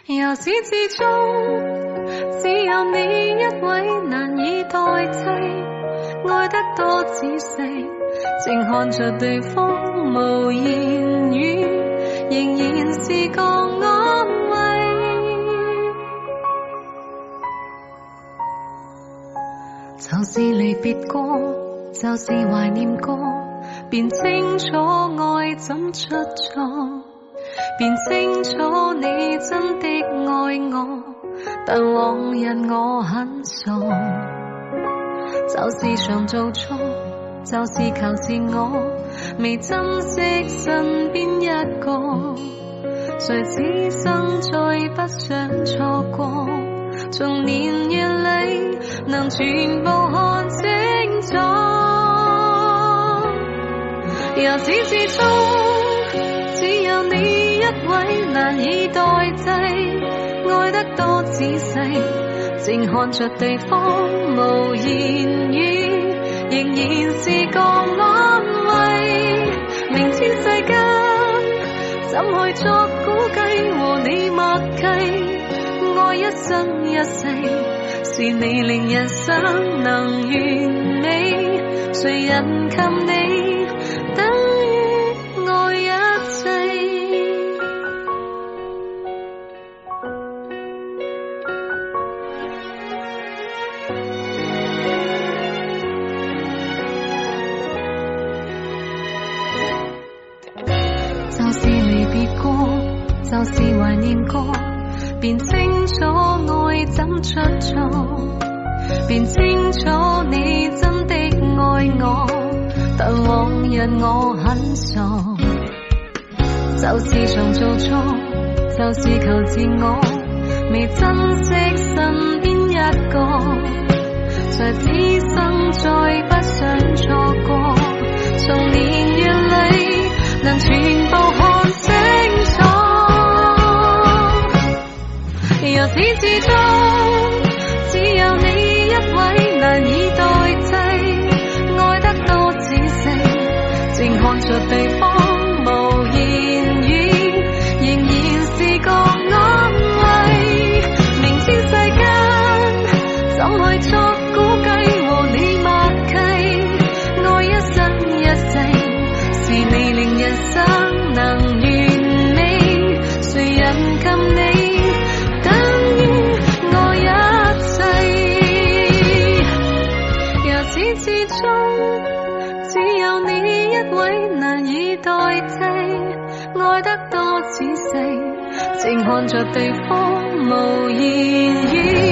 由始至終只有你一位難以代替，愛得多仔細，靜看着對方無言語，仍然是個安慰。就是離別過，就是懷念過，便清楚愛怎出錯，便清楚你真的愛我，但往日我很傻，就是常做錯，就是求自我，未珍惜身邊一個，誰此生再不想錯過，從年月裏能全部看清楚，由始至終只有你一位難以代替，愛得多仔細，靜看着對方無言語，仍然是個安慰。明知世間怎去作估計和你默契，愛一生一世，是你令人生能完美，誰人及你等於愛一切。就是離別過，就是懷念過，便清楚愛怎出錯，便清楚你真的愛我，但往日我很傻，就是常做錯，就是求自我，未珍惜身邊一個，在此生再不想錯過，從年月裏能全部看清楚，由始至終只有你一位難以代替，愛得多仔細，靜看着對方無言語，仍然是個安慰。明知世間怎去作估計和你默契，愛一生一世，是你令人生能完美，誰人及你等於愛一切。由始至終只有你一位難以代替，愛得多仔細，靜看着對方無言語。